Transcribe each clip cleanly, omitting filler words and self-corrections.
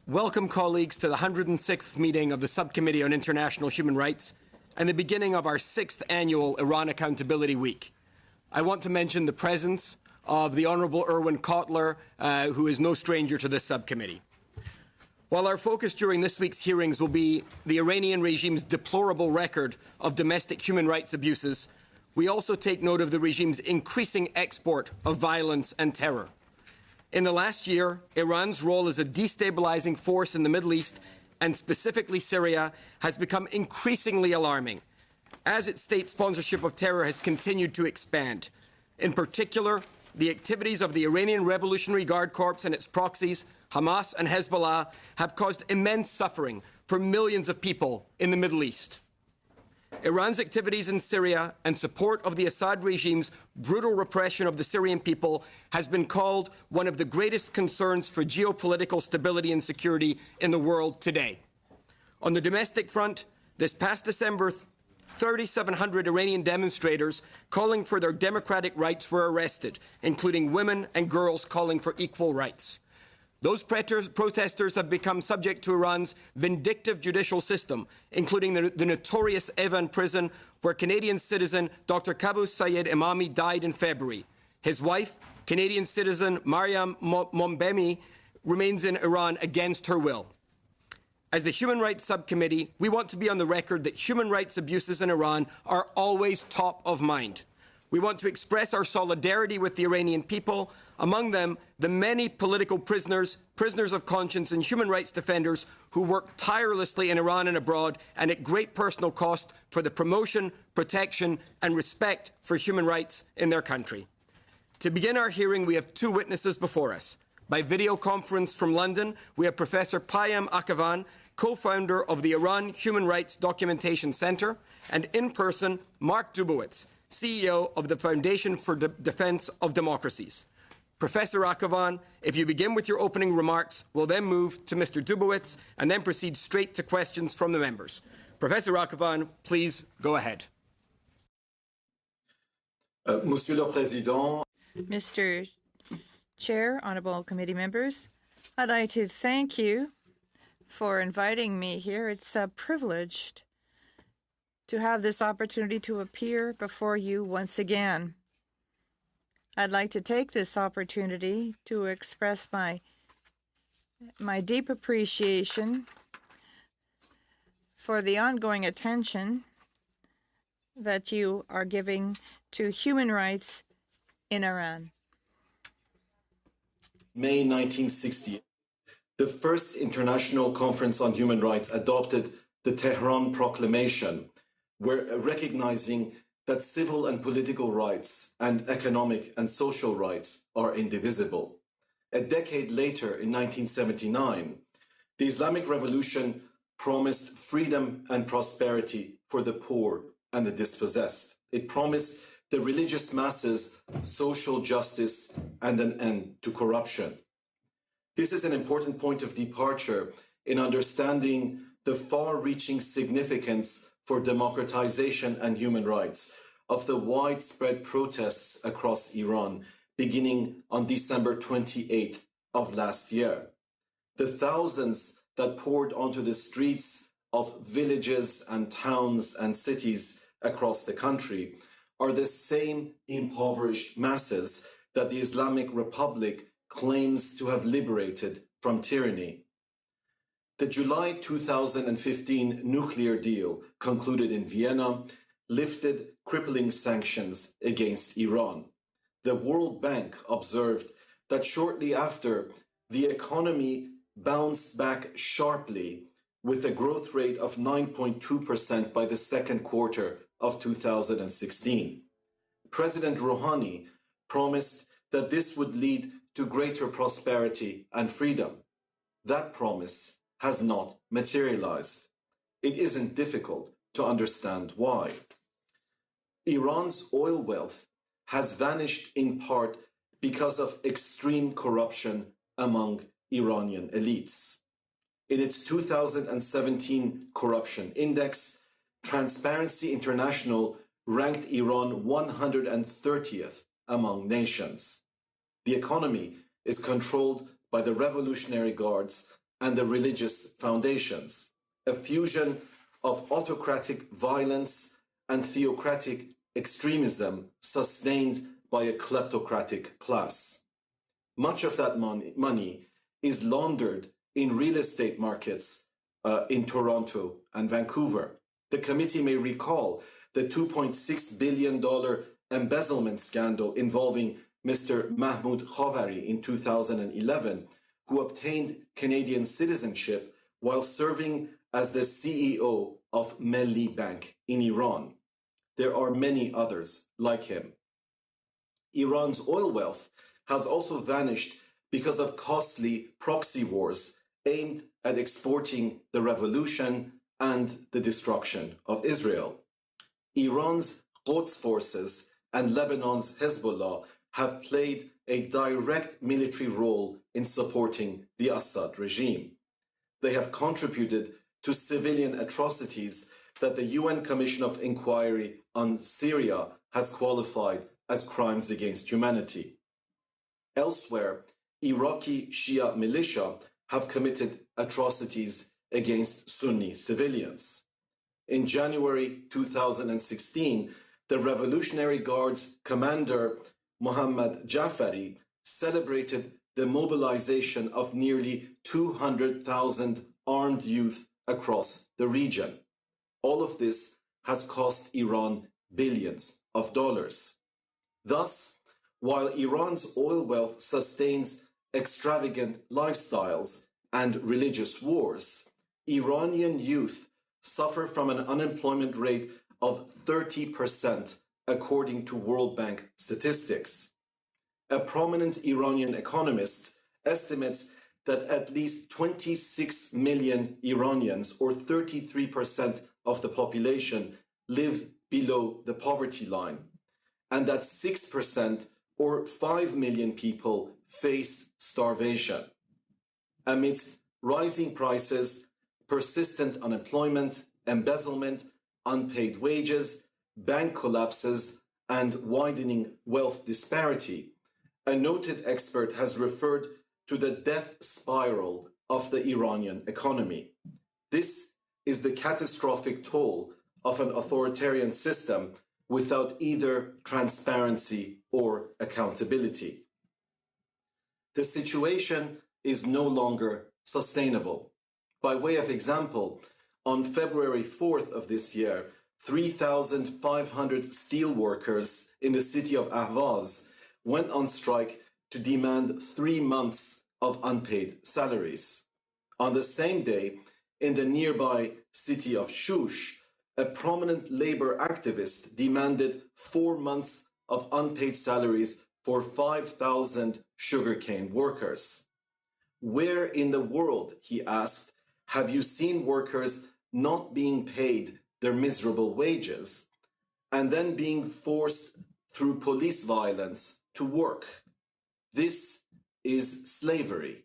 Welcome, colleagues, to the 106th meeting of the Subcommittee on International Human Rights and the beginning of our 6th annual Iran Accountability Week. I want to mention the presence of the Honourable Irwin Cotler, who is no stranger to this subcommittee. While our focus during this week's hearings will be the Iranian regime's deplorable record of domestic human rights abuses, we also take note of the regime's increasing export of violence and terror. In the last year, Iran's role as a destabilizing force in the Middle East, and specifically Syria, has become increasingly alarming, as its state sponsorship of terror has continued to expand. In particular, the activities of the Iranian Revolutionary Guard Corps and its proxies, Hamas and Hezbollah, have caused immense suffering for millions of people in the Middle East. Iran's activities in Syria and support of the Assad regime's brutal repression of the Syrian people has been called one of the greatest concerns for geopolitical stability and security in the world today. On the domestic front, this past December, 3,700 Iranian demonstrators calling for their democratic rights were arrested, including women and girls calling for equal rights. Those protesters have become subject to Iran's vindictive judicial system, including the notorious Evin prison, where Canadian citizen Dr. Qaboos Sayed Imami died in February. His wife, Canadian citizen Mariam Mombemi, remains in Iran against her will. As the Human Rights Subcommittee, we want to be on the record that human rights abuses in Iran are always top of mind. We want to express our solidarity with the Iranian people, among them the many political prisoners, prisoners of conscience and human rights defenders who work tirelessly in Iran and abroad and at great personal cost for the promotion, protection and respect for human rights in their country. To begin our hearing, we have two witnesses before us. By video conference from London, we have Professor Payam Akhavan, co-founder of the Iran Human Rights Documentation Center, and in person, Mark Dubowitz, CEO of the Foundation for Defense of Democracies. Professor Akhavan, if you begin with your opening remarks, we'll then move to Mr. Dubowitz and then proceed straight to questions from the members. Professor Akhavan, please go ahead. Monsieur le Président. Mr. Chair, honourable committee members, I'd like to thank you for inviting me here. It's a privilege to have this opportunity to appear before you once again. I'd like to take this opportunity to express my deep appreciation for the ongoing attention that you are giving to human rights in Iran. May 1960, the first International Conference on Human Rights adopted the Tehran Proclamation, where recognizing that civil and political rights and economic and social rights are indivisible. A decade later, in 1979, the Islamic Revolution promised freedom and prosperity for the poor and the dispossessed. It promised the religious masses social justice and an end to corruption. This is an important point of departure in understanding the far-reaching significance for democratization and human rights of the widespread protests across Iran beginning on December 28th of last year. The thousands that poured onto the streets of villages and towns and cities across the country are the same impoverished masses that the Islamic Republic claims to have liberated from tyranny. The July 2015 nuclear deal concluded in Vienna lifted crippling sanctions against Iran. The World Bank observed that shortly after, the economy bounced back sharply with a growth rate of 9.2% by the second quarter of 2016. President Rouhani promised that this would lead to greater prosperity and freedom. That promise has not materialized. It isn't difficult to understand why. Iran's oil wealth has vanished in part because of extreme corruption among Iranian elites. In its 2017 corruption index, Transparency International ranked Iran 130th among nations. The economy is controlled by the Revolutionary Guards and the religious foundations, a fusion of autocratic violence and theocratic extremism sustained by a kleptocratic class. Much of that money is laundered in real estate markets in Toronto and Vancouver. The committee may recall the $2.6 billion embezzlement scandal involving Mr. Mahmoud Khavari in 2011, who obtained Canadian citizenship while serving as the CEO of Melli Bank in Iran. There are many others like him. Iran's oil wealth has also vanished because of costly proxy wars aimed at exporting the revolution and the destruction of Israel. Iran's Quds forces and Lebanon's Hezbollah have played a direct military role in supporting the Assad regime. They have contributed to civilian atrocities that the UN Commission of Inquiry on Syria has qualified as crimes against humanity. Elsewhere, Iraqi Shia militia have committed atrocities against Sunni civilians. In January 2016, the Revolutionary Guard's commander, Mohammad Jafari, celebrated the mobilization of nearly 200,000 armed youth across the region. All of this has cost Iran billions of dollars. Thus, while Iran's oil wealth sustains extravagant lifestyles and religious wars, Iranian youth suffer from an unemployment rate of 30%, according to World Bank statistics. A prominent Iranian economist estimates that at least 26 million Iranians, or 33% of the population, live below the poverty line, and that 6%, or 5 million people, face starvation. Amidst rising prices, persistent unemployment, embezzlement, unpaid wages, bank collapses, and widening wealth disparity, a noted expert has referred to the death spiral of the Iranian economy. This is the catastrophic toll of an authoritarian system without either transparency or accountability. The situation is no longer sustainable. By way of example, on February 4th of this year, 3,500 steel workers in the city of Ahvaz went on strike to demand 3 months of unpaid salaries. On the same day, in the nearby city of Shush, a prominent labor activist demanded 4 months of unpaid salaries for 5,000 sugarcane workers. Where in the world, he asked, have you seen workers not being paid their miserable wages and then being forced through police violence to work? This is slavery.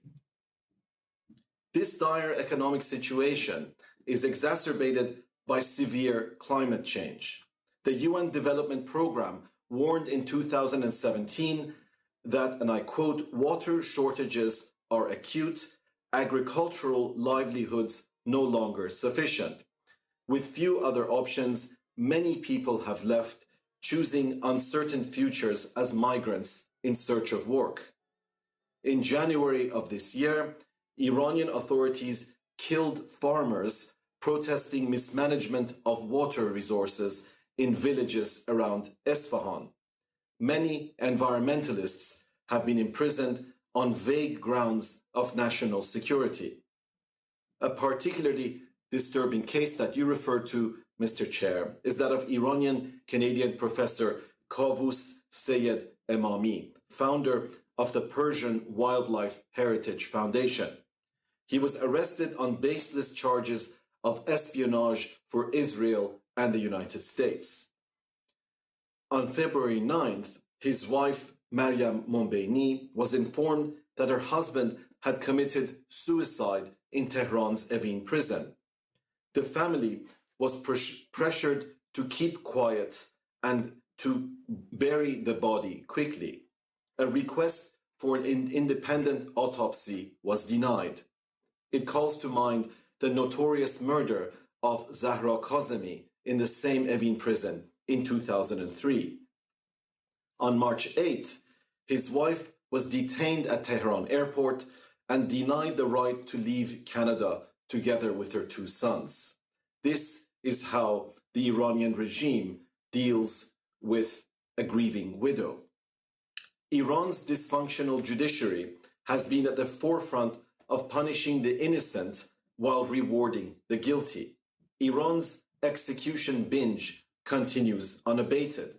This dire economic situation is exacerbated by severe climate change. The UN Development Programme warned in 2017 that, and I quote, water shortages are acute, agricultural livelihoods no longer sufficient. With few other options, many people have left, choosing uncertain futures as migrants in search of work. In January of this year, Iranian authorities killed farmers protesting mismanagement of water resources in villages around Esfahan. Many environmentalists have been imprisoned on vague grounds of national security. A particularly disturbing case that you referred to, Mr. Chair, is that of Iranian-Canadian professor Kavus Sayed Emami, founder of the Persian Wildlife Heritage Foundation. He was arrested on baseless charges of espionage for Israel and the United States. On February 9th, his wife, Maryam Mombeini, was informed that her husband had committed suicide in Tehran's Evin prison. The family was pressured to keep quiet and to bury the body quickly. A request for an independent autopsy was denied. It calls to mind the notorious murder of Zahra Kazemi in the same Evin prison in 2003. On March 8th, his wife was detained at Tehran airport and denied the right to leave Canada together with her two sons. This is how the Iranian regime deals with a grieving widow. Iran's dysfunctional judiciary has been at the forefront of punishing the innocent while rewarding the guilty. Iran's execution binge continues unabated.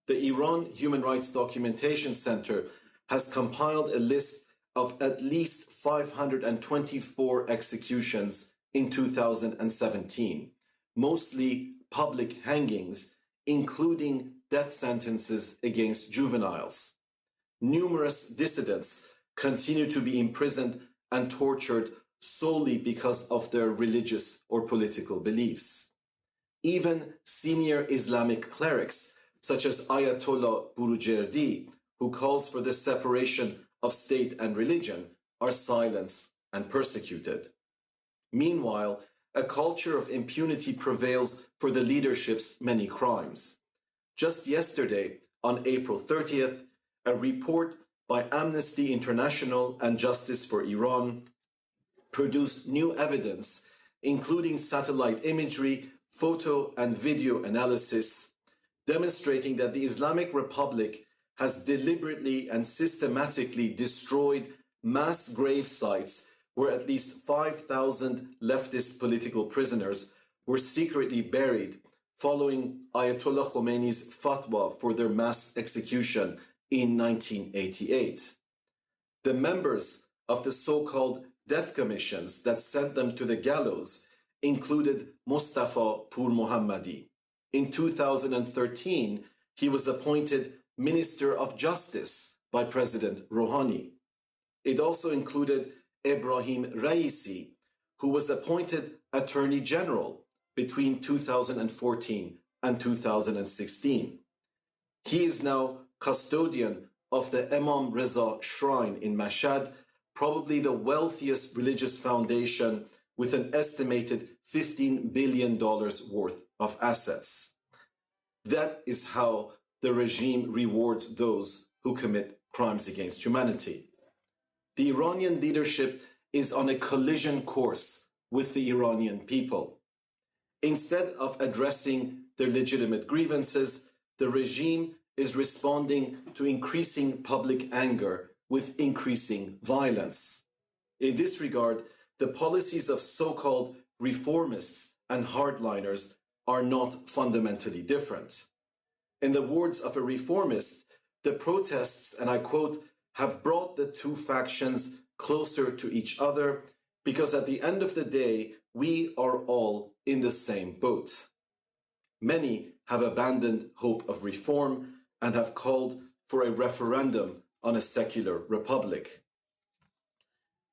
The Iran Human Rights Documentation Center has compiled a list of at least 524 executions in 2017, mostly public hangings, including death sentences against juveniles. Numerous dissidents continue to be imprisoned and tortured solely because of their religious or political beliefs. Even senior Islamic clerics, such as Ayatollah Burujerdi, who calls for the separation of state and religion, are silenced and persecuted. Meanwhile, a culture of impunity prevails for the leadership's many crimes. Just yesterday, on April 30th, a report by Amnesty International and Justice for Iran produced new evidence, including satellite imagery, photo and video analysis, demonstrating that the Islamic Republic has deliberately and systematically destroyed mass grave sites where at least 5,000 leftist political prisoners were secretly buried following Ayatollah Khomeini's fatwa for their mass execution in 1988. The members of the so-called death commissions that sent them to the gallows included Mustafa Pur Mohammadi. In 2013, he was appointed Minister of Justice by President Rouhani. It also included Ebrahim Raisi, who was appointed Attorney General between 2014 and 2016. He is now custodian of the Imam Reza Shrine in Mashhad, probably the wealthiest religious foundation with an estimated $15 billion worth of assets. That is how the regime rewards those who commit crimes against humanity. The Iranian leadership is on a collision course with the Iranian people. Instead of addressing their legitimate grievances, the regime is responding to increasing public anger with increasing violence. In this regard, the policies of so-called reformists and hardliners are not fundamentally different. In the words of a reformist, the protests, and I quote, have brought the two factions closer to each other because at the end of the day, we are all in the same boat. Many have abandoned hope of reform and have called for a referendum on a secular republic.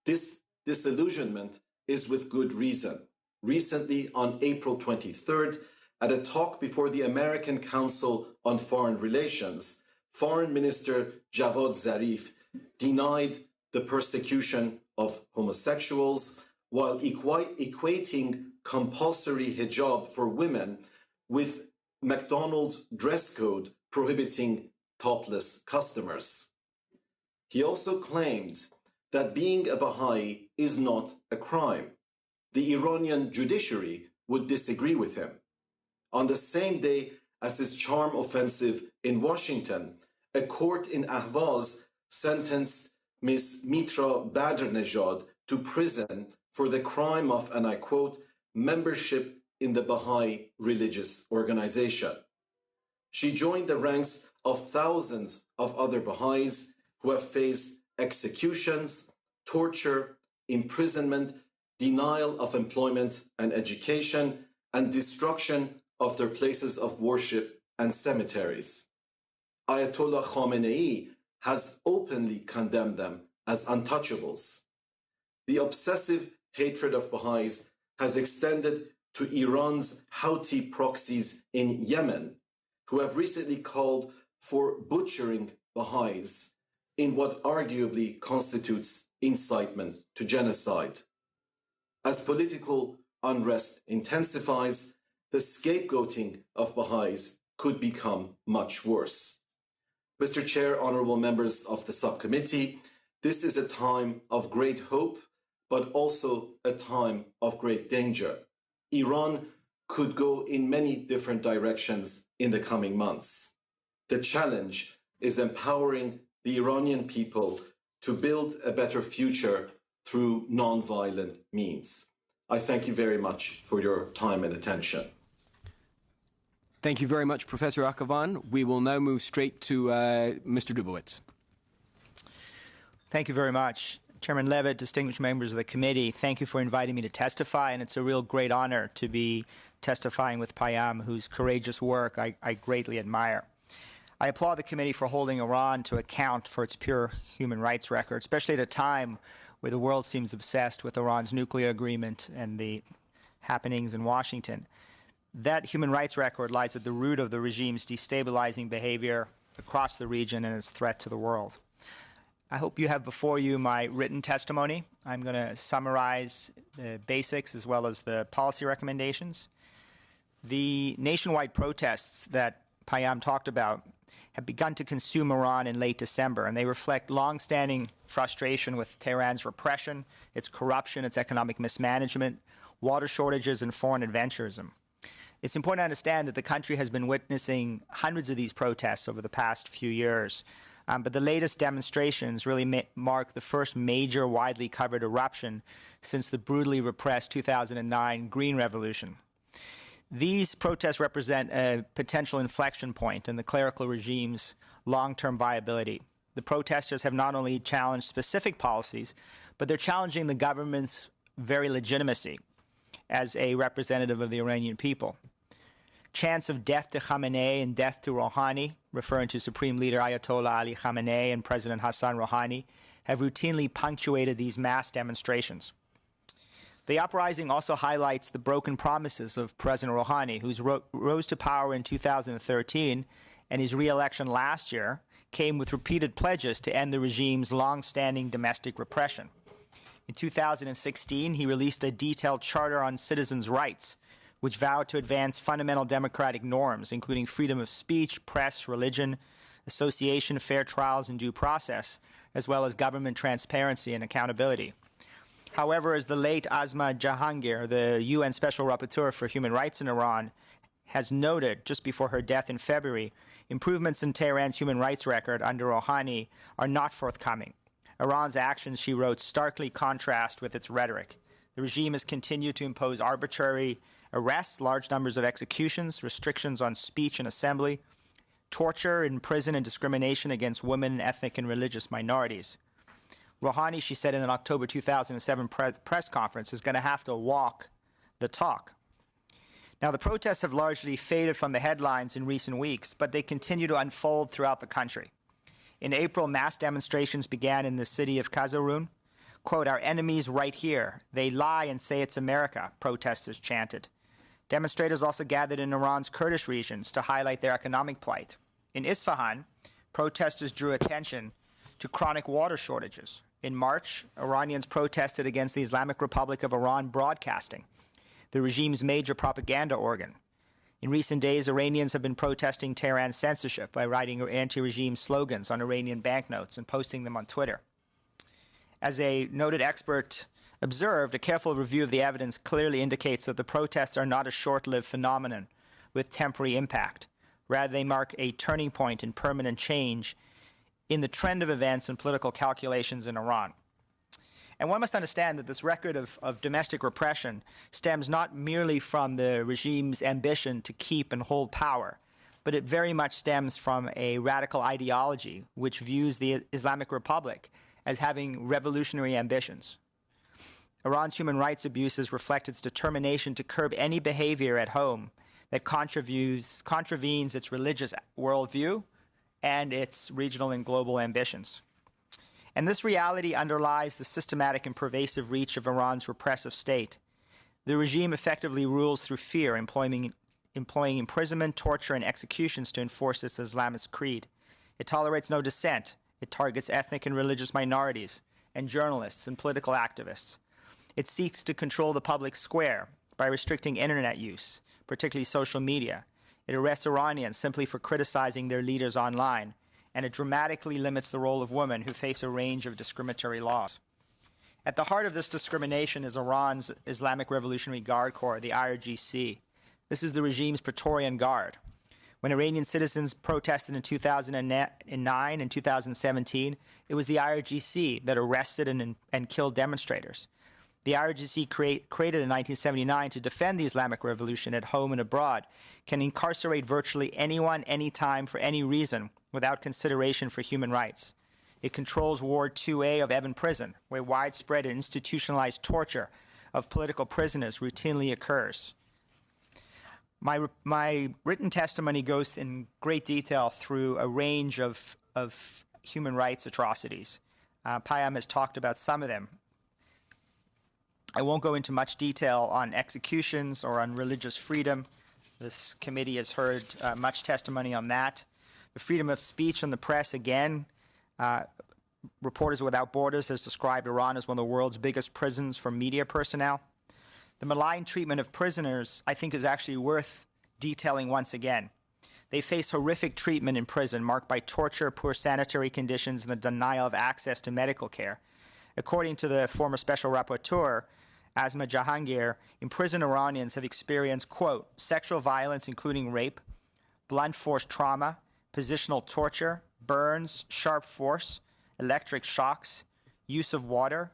This disillusionment is with good reason. Recently, on April 23rd, at a talk before the American Council on Foreign Relations, Foreign Minister Javad Zarif denied the persecution of homosexuals while equating compulsory hijab for women with McDonald's dress code prohibiting topless customers. He also claimed that being a Baha'i is not a crime. The Iranian judiciary would disagree with him. On the same day as his charm offensive in Washington, a court in Ahvaz sentenced Ms. Mitra Badrnejad to prison for the crime of, and I quote, membership in the Baha'i religious organization. She joined the ranks of thousands of other Baha'is who have faced executions, torture, imprisonment, denial of employment and education, and destruction of their places of worship and cemeteries. Ayatollah Khamenei has openly condemned them as untouchables. The obsessive hatred of Baha'is has extended to Iran's Houthi proxies in Yemen, who have recently called for butchering Baha'is in what arguably constitutes incitement to genocide. As political unrest intensifies, the scapegoating of Baha'is could become much worse. Mr. Chair, honourable members of the subcommittee, this is a time of great hope, but also a time of great danger. Iran could go in many different directions in the coming months. The challenge is empowering the Iranian people to build a better future through non-violent means. I thank you very much for your time and attention. Thank you very much, Professor Akhavan. We will now move straight to Mr. Dubowitz. Thank you very much. Chairman Levitt, distinguished members of the committee, thank you for inviting me to testify, and it's a real great honor to be testifying with Payam, whose courageous work I greatly admire. I applaud the committee for holding Iran to account for its pure human rights record, especially at a time where the world seems obsessed with Iran's nuclear agreement and the happenings in Washington. That human rights record lies at the root of the regime's destabilizing behavior across the region and its threat to the world. I hope you have before you my written testimony. I'm going to summarize the basics as well as the policy recommendations. The nationwide protests that Payam talked about have begun to consume Iran in late December, and they reflect long-standing frustration with Tehran's repression, its corruption, its economic mismanagement, water shortages, and foreign adventurism. It's important to understand that the country has been witnessing hundreds of these protests over the past few years, but the latest demonstrations really mark the first major widely covered eruption since the brutally repressed 2009 Green Revolution. These protests represent a potential inflection point in the clerical regime's long-term viability. The protesters have not only challenged specific policies, but they're challenging the government's very legitimacy as a representative of the Iranian people. Chants of death to Khamenei and death to Rouhani, referring to Supreme Leader Ayatollah Ali Khamenei and President Hassan Rouhani, have routinely punctuated these mass demonstrations. The uprising also highlights the broken promises of President Rouhani, who rose to power in 2013, and his re-election last year came with repeated pledges to end the regime's long-standing domestic repression. In 2016, he released a detailed charter on citizens' rights, which vowed to advance fundamental democratic norms, including freedom of speech, press, religion, association, fair trials, and due process, as well as government transparency and accountability. However, as the late Asma Jahangir, the UN Special Rapporteur for Human Rights in Iran, has noted just before her death in February, improvements in Tehran's human rights record under Rouhani are not forthcoming. Iran's actions, she wrote, starkly contrast with its rhetoric. The regime has continued to impose arbitrary arrests, large numbers of executions, restrictions on speech and assembly, torture, imprisonment, and discrimination against women and ethnic and religious minorities. Rouhani, she said in an October 2007 press conference, is going to have to walk the talk. Now, the protests have largely faded from the headlines in recent weeks, but they continue to unfold throughout the country. In April, mass demonstrations began in the city of Kazarun. Quote, "Our enemies right here. They lie and say it's America," protesters chanted. Demonstrators also gathered in Iran's Kurdish regions to highlight their economic plight. In Isfahan, protesters drew attention to chronic water shortages. In March, Iranians protested against the Islamic Republic of Iran Broadcasting, the regime's major propaganda organ. In recent days, Iranians have been protesting Tehran's censorship by writing anti-regime slogans on Iranian banknotes and posting them on Twitter. As a noted expert observed, a careful review of the evidence clearly indicates that the protests are not a short-lived phenomenon with temporary impact. Rather, they mark a turning point in permanent change in the trend of events and political calculations in Iran. And one must understand that this record of domestic repression stems not merely from the regime's ambition to keep and hold power, but it very much stems from a radical ideology which views the Islamic Republic as having revolutionary ambitions. Iran's human rights abuses reflect its determination to curb any behavior at home that contravenes its religious worldview and its regional and global ambitions. And this reality underlies the systematic and pervasive reach of Iran's repressive state. The regime effectively rules through fear, employing imprisonment, torture, and executions to enforce its Islamist creed. It tolerates no dissent. It targets ethnic and religious minorities and journalists and political activists. It seeks to control the public square by restricting internet use, particularly social media. It arrests Iranians simply for criticizing their leaders online, and it dramatically limits the role of women who face a range of discriminatory laws. At the heart of this discrimination is Iran's Islamic Revolutionary Guard Corps, the IRGC. This is the regime's Praetorian Guard. When Iranian citizens protested in 2009 and 2017, it was the IRGC that arrested and killed demonstrators. The IRGC, created in 1979 to defend the Islamic Revolution at home and abroad, can incarcerate virtually anyone, anytime, for any reason, without consideration for human rights. It controls Ward 2A of Evin Prison, where widespread and institutionalized torture of political prisoners routinely occurs. My written testimony goes in great detail through a range of human rights atrocities. Payam has talked about some of them. I won't go into much detail on executions or on religious freedom. This committee has heard much testimony on that. The freedom of speech and the press, again, Reporters Without Borders has described Iran as one of the world's biggest prisons for media personnel. The malign treatment of prisoners, I think, is actually worth detailing once again. They face horrific treatment in prison, marked by torture, poor sanitary conditions, and the denial of access to medical care. According to the former Special Rapporteur, Asma Jahangir, imprisoned Iranians have experienced, quote, sexual violence, including rape, blunt force trauma, positional torture, burns, sharp force, electric shocks, use of water,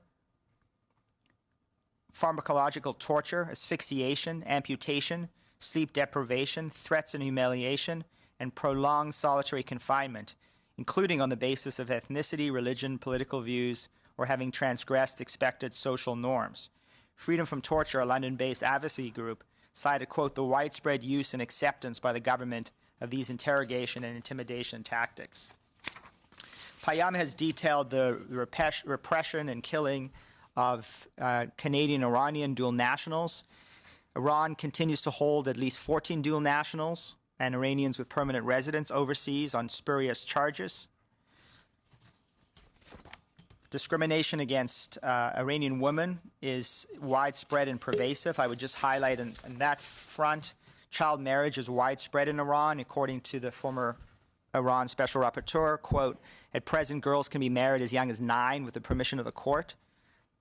pharmacological torture, asphyxiation, amputation, sleep deprivation, threats and humiliation, and prolonged solitary confinement, including on the basis of ethnicity, religion, political views, or having transgressed expected social norms. Freedom from Torture, a London-based advocacy group, cited, quote, the widespread use and acceptance by the government of these interrogation and intimidation tactics. Payam has detailed the repression and killing of Canadian-Iranian dual nationals. Iran continues to hold at least 14 dual nationals and Iranians with permanent residence overseas on spurious charges. Discrimination against Iranian women is widespread and pervasive. I would just highlight on that front, child marriage is widespread in Iran, according to the former Iran Special Rapporteur. Quote, at present, girls can be married as young as 9 with the permission of the court.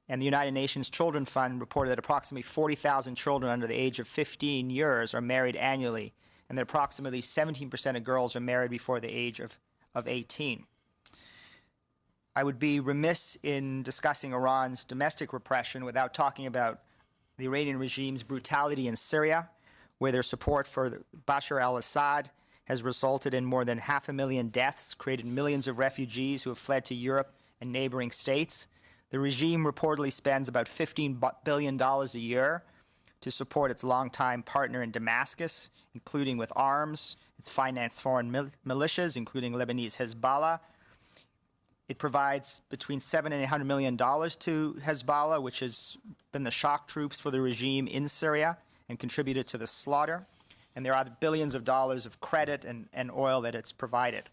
And the United Nations Children Fund reported that approximately 40,000 children under the age of 15 years are married annually, and that approximately 17% of girls are married before the age of 18. I would be remiss in discussing Iran's domestic repression without talking about the Iranian regime's brutality in Syria, where their support for Bashar al-Assad has resulted in more than 500,000 deaths, created millions of refugees who have fled to Europe and neighboring states. The regime reportedly spends about $15 billion a year to support its longtime partner in Damascus, including with arms. It's financed foreign militias, including Lebanese Hezbollah. It provides between $700 and $800 million to Hezbollah, which has been the shock troops for the regime in Syria and contributed to the slaughter. And there are billions of dollars of credit and oil that it's provided.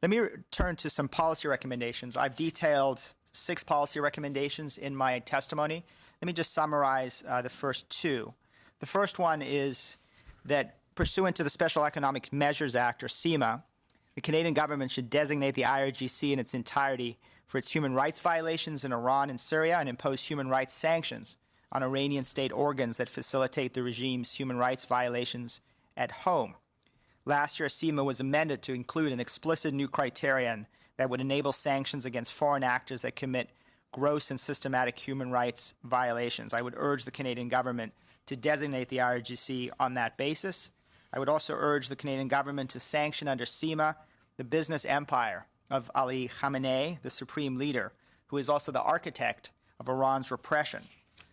Let me turn to some policy recommendations. I've detailed 6 policy recommendations in my testimony. Let me just summarize the first 2. The first one is that pursuant to the Special Economic Measures Act, or CEMA, the Canadian government should designate the IRGC in its entirety for its human rights violations in Iran and Syria and impose human rights sanctions on Iranian state organs that facilitate the regime's human rights violations at home. Last year, CEMA was amended to include an explicit new criterion that would enable sanctions against foreign actors that commit gross and systematic human rights violations. I would urge the Canadian government to designate the IRGC on that basis. I would also urge the Canadian government to sanction under CEMA the business empire of Ali Khamenei, the supreme leader, who is also the architect of Iran's repression.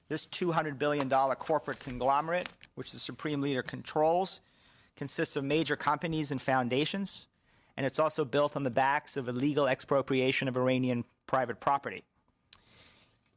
This $200 billion corporate conglomerate, which the supreme leader controls, consists of major companies and foundations, and it's also built on the backs of illegal expropriation of Iranian private property.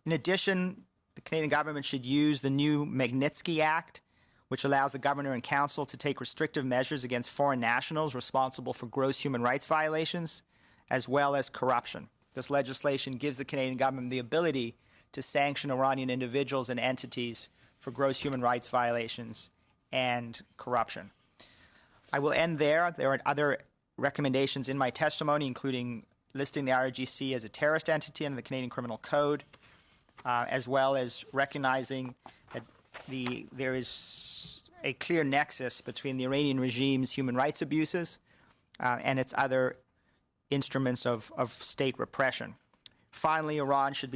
In addition, the Canadian government should use the new Magnitsky Act, which allows the governor and council to take restrictive measures against foreign nationals responsible for gross human rights violations, as well as corruption. This legislation gives the Canadian government the ability to sanction Iranian individuals and entities for gross human rights violations and corruption. I will end there. There are other recommendations in my testimony, including listing the IRGC as a terrorist entity under the Canadian Criminal Code, as well as recognizing that there is a clear nexus between the Iranian regime's human rights abuses and its other instruments of state repression. Finally, Iran should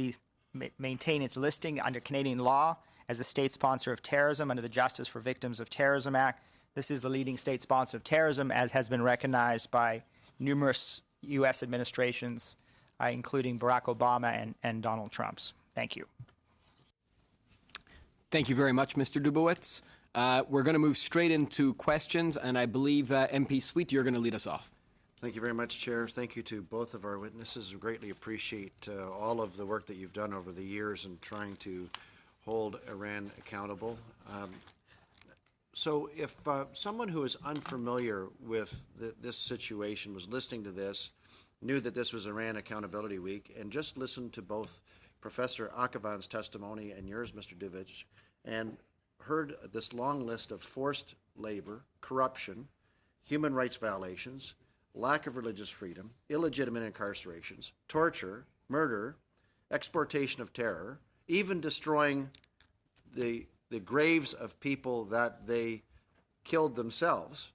maintain its listing under Canadian law as a state sponsor of terrorism under the Justice for Victims of Terrorism Act. This is the leading state sponsor of terrorism, as has been recognized by numerous U.S. administrations, including Barack Obama and Donald Trump's. Thank you. Thank you very much, Mr. Dubowitz. We're going to move straight into questions, and I believe MP Sweet, you're going to lead us off. Thank you very much, Chair. Thank you to both of our witnesses. We greatly appreciate all of the work that you've done over the years in trying to hold Iran accountable. So if someone who is unfamiliar with this situation was listening to this, knew that this was Iran Accountability Week, and just listened to both Professor Akhavan's testimony and yours, Mr. Dubowitz, and heard this long list of forced labor, corruption, human rights violations, lack of religious freedom, illegitimate incarcerations, torture, murder, exportation of terror, even destroying the graves of people that they killed themselves,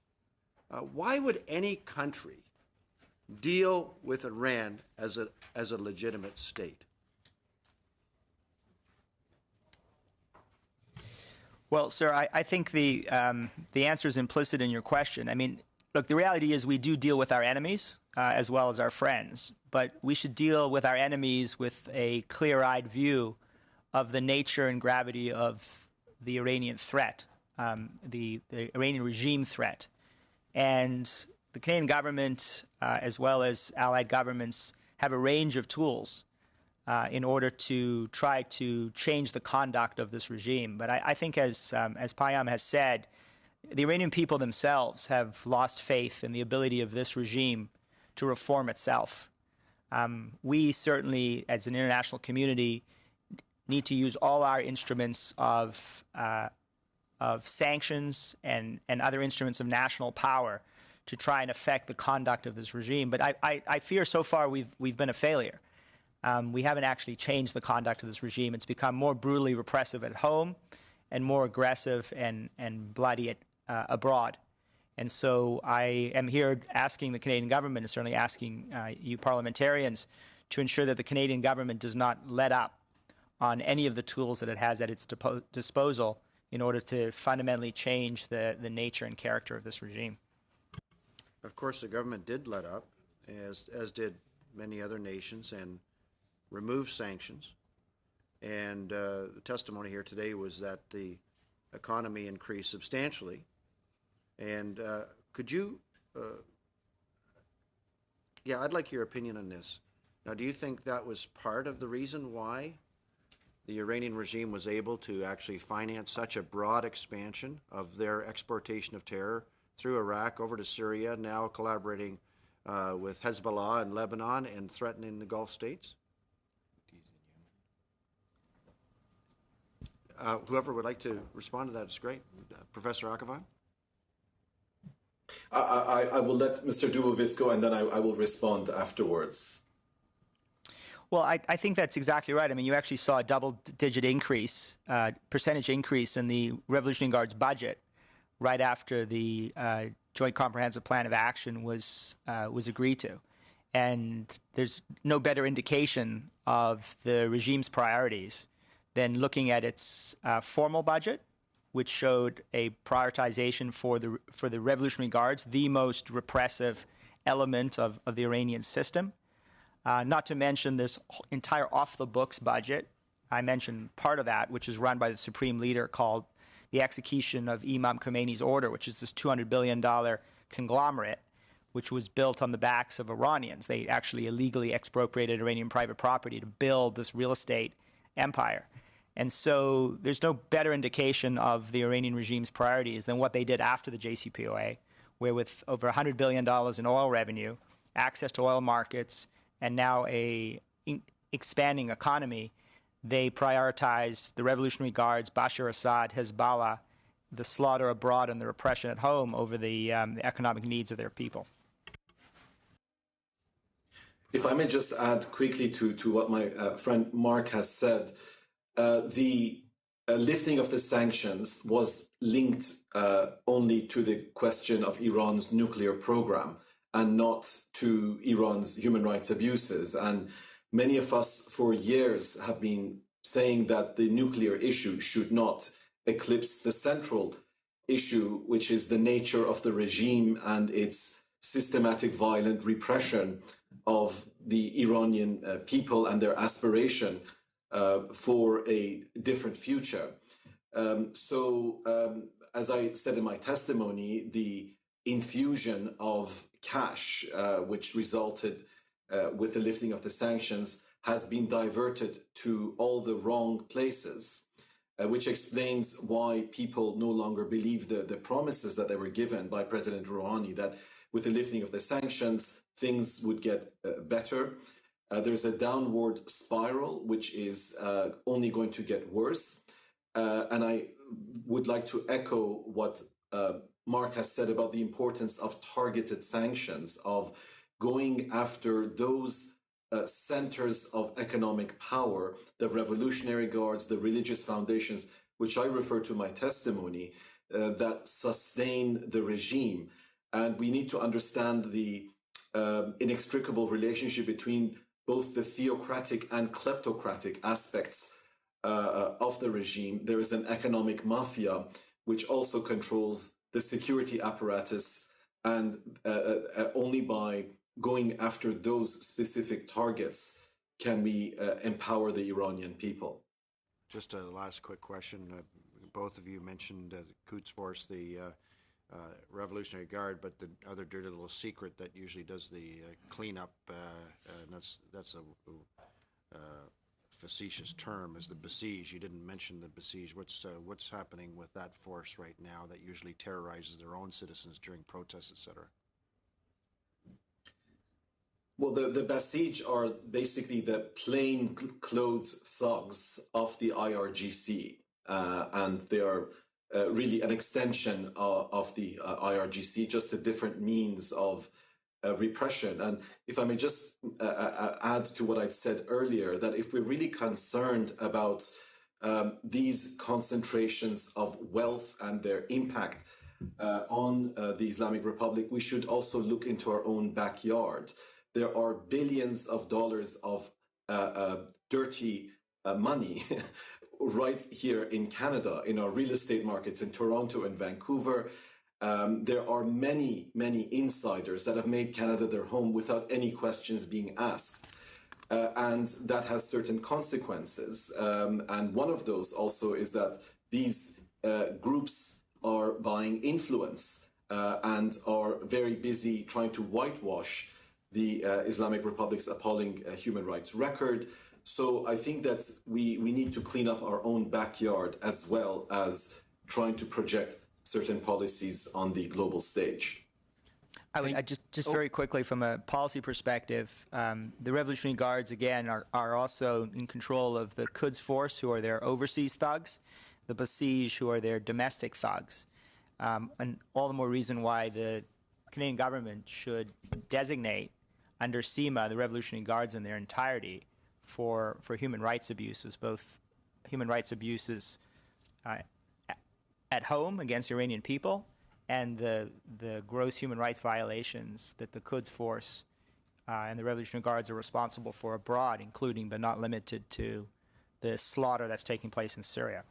why would any country deal with Iran as a legitimate state? Well, sir, I think the answer is implicit in your question. I mean, look, the reality is we do deal with our enemies as well as our friends, but we should deal with our enemies with a clear-eyed view of the nature and gravity of the Iranian threat, the Iranian regime threat. And the Canadian government, as well as allied governments, have a range of tools in order to try to change the conduct of this regime. But I think, as Payam has said, the Iranian people themselves have lost faith in the ability of this regime to reform itself. We certainly, as an international community, need to use all our instruments of sanctions and other instruments of national power to try and affect the conduct of this regime. But I fear so far we've been a failure. We haven't actually changed the conduct of this regime. It's become more brutally repressive at home and more aggressive and bloody abroad. And so I am here asking the Canadian government, and certainly asking you parliamentarians, to ensure that the Canadian government does not let up on any of the tools that it has at its disposal in order to fundamentally change the nature and character of this regime. Of course, the government did let up, as did many other nations, and remove sanctions. And the testimony here today was that the economy increased substantially. And could you, I'd like your opinion on this. Now, do you think that was part of the reason why the Iranian regime was able to actually finance such a broad expansion of their exportation of terror through Iraq over to Syria, now collaborating with Hezbollah in Lebanon and threatening the Gulf states? Whoever would like to respond to that is great. Professor Akhavan? I will let Mr. Dubowitz go, and then I will respond afterwards. Well, I think that's exactly right. I mean, you actually saw a double-digit increase, percentage increase in the Revolutionary Guard's budget right after the Joint Comprehensive Plan of Action was agreed to. And there's no better indication of the regime's priorities than looking at its formal budget, which showed a prioritization for the Revolutionary Guards, the most repressive element of the Iranian system. Not to mention this entire off-the-books budget. I mentioned part of that, which is run by the Supreme Leader, called the execution of Imam Khomeini's order, which is this $200 billion conglomerate, which was built on the backs of Iranians. They actually illegally expropriated Iranian private property to build this real estate empire. And so there's no better indication of the Iranian regime's priorities than what they did after the JCPOA, where with over $100 billion in oil revenue, access to oil markets, and now a expanding economy, They prioritize the Revolutionary Guards, Bashar Assad, Hezbollah, the slaughter abroad and the repression at home over the economic needs of their people. If I may just add quickly to what my friend Mark has said, the lifting of the sanctions was linked only to the question of Iran's nuclear program and not to Iran's human rights abuses. And many of us for years have been saying that the nuclear issue should not eclipse the central issue, which is the nature of the regime and its systematic violent repression of the Iranian people and their aspiration for a different future. As I said in my testimony, the infusion of cash, which resulted with the lifting of the sanctions, has been diverted to all the wrong places, which explains why people no longer believe the promises that they were given by President Rouhani, that with the lifting of the sanctions, things would get better. There's a downward spiral, which is only going to get worse. And I would like to echo what Mark has said about the importance of targeted sanctions, of going after those centers of economic power, the Revolutionary Guards, the religious foundations, which I refer to my testimony, that sustain the regime. And we need to understand the inextricable relationship between both the theocratic and kleptocratic aspects of the regime. There is an economic mafia which also controls the security apparatus, and only by going after those specific targets can we empower the Iranian people. Just a last quick question. Both of you mentioned the Quds Force, the Revolutionary Guard, but the other dirty little secret that usually does the cleanup, and that's a facetious term, is the Basij. You didn't mention the Basij. What's happening with that force right now that usually terrorizes their own citizens during protests, etc.? Well, the Basij are basically the plain clothes thugs of the IRGC, and they are really an extension of the IRGC, just a different means of repression. And if I may just add to what I'd said earlier, that if we're really concerned about these concentrations of wealth and their impact on the Islamic Republic, we should also look into our own backyard. There are billions of dollars of dirty money right here in Canada, in our real estate markets in Toronto and Vancouver. There are many, many insiders that have made Canada their home without any questions being asked. And that has certain consequences. And one of those also is that these groups are buying influence and are very busy trying to whitewash the Islamic Republic's appalling human rights record. So I think that we need to clean up our own backyard as well as trying to project certain policies on the global stage. I just very quickly, from a policy perspective, the Revolutionary Guards, again, are also in control of the Quds Force, who are their overseas thugs, the Basij, who are their domestic thugs. And all the more reason why the Canadian government should designate under CIMA the Revolutionary Guards in their entirety for human rights abuses, both human rights abuses at home against Iranian people and the gross human rights violations that the Quds Force and the Revolutionary Guards are responsible for abroad, including but not limited to the slaughter that's taking place in Syria.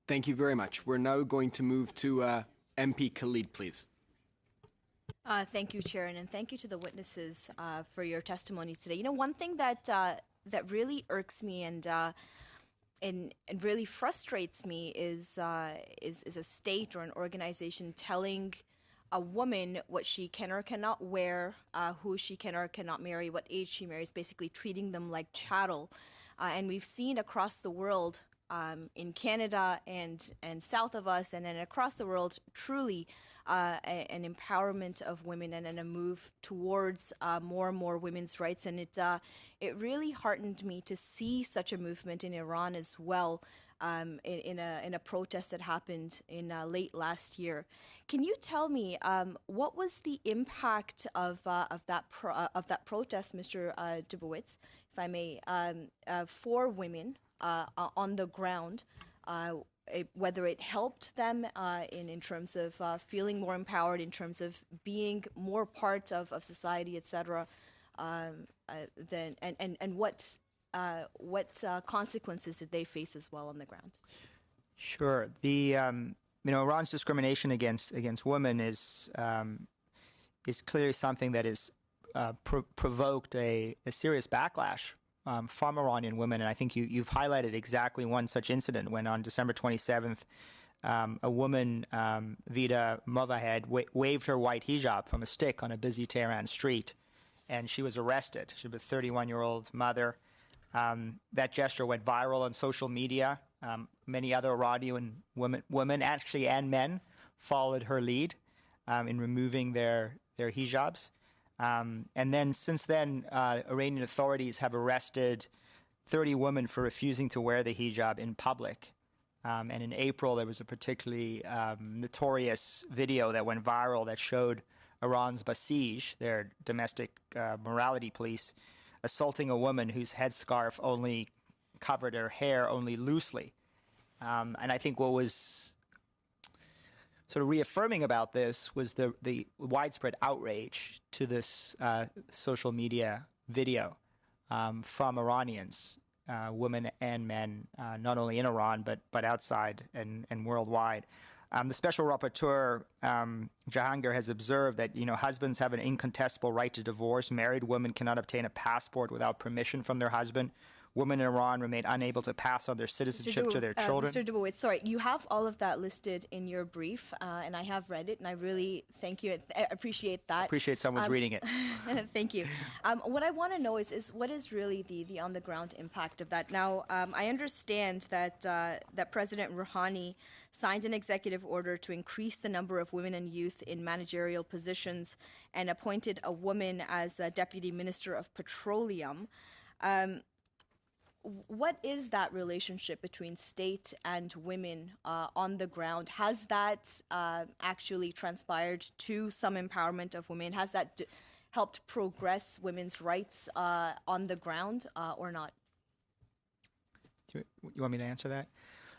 Thank you very much. We're now going to move to MP Khalid, please. Thank you, Chair, and thank you to the witnesses for your testimonies today. You know, one thing that really irks me and really frustrates me is a state or an organization telling a woman what she can or cannot wear, who she can or cannot marry, what age she marries, basically treating them like chattel. And we've seen across the world in Canada and south of us, and then across the world, truly an empowerment of women and a move towards more and more women's rights. And it really heartened me to see such a movement in Iran as well. In a protest that happened in late last year. Can you tell me what was the impact of that protest, Mr. Dubowitz, if I may, for women on the ground? Whether it helped them in terms of feeling more empowered, in terms of being more part of society, etc. Then and what consequences did they face as well on the ground? Sure. Iran's discrimination against women is clearly something that has provoked a serious backlash from Iranian women, and I think you've highlighted exactly one such incident when on December 27th, a woman, Vida Movahed, waved her white hijab from a stick on a busy Tehran street, and she was arrested. She was a 31-year-old mother. That gesture went viral on social media. Many other Iranian women actually and men followed her lead in removing their hijabs. And then since then, Iranian authorities have arrested 30 women for refusing to wear the hijab in public. And in April, there was a particularly notorious video that went viral that showed Iran's Basij, their domestic morality police, assaulting a woman whose headscarf only covered her hair only loosely. And I think what was sort of reaffirming about this was the widespread outrage to this social media video from Iranians, women and men, not only in Iran, but outside and worldwide. The Special Rapporteur, Jahangir, has observed that, husbands have an incontestable right to divorce. Married women cannot obtain a passport without permission from their husband. Women in Iran remain unable to pass on their citizenship to their children. Mr. Dubowitz, sorry, you have all of that listed in your brief, and I have read it, and I really thank you. I appreciate that. Appreciate someone's reading it. Thank you. What I want to know is what is really the on-the-ground impact of that? Now, I understand that that President Rouhani signed an executive order to increase the number of women and youth in managerial positions and appointed a woman as a Deputy Minister of Petroleum. What is that relationship between state and women on the ground? Has that actually transpired to some empowerment of women? Has that helped progress women's rights on the ground or not? You want me to answer that?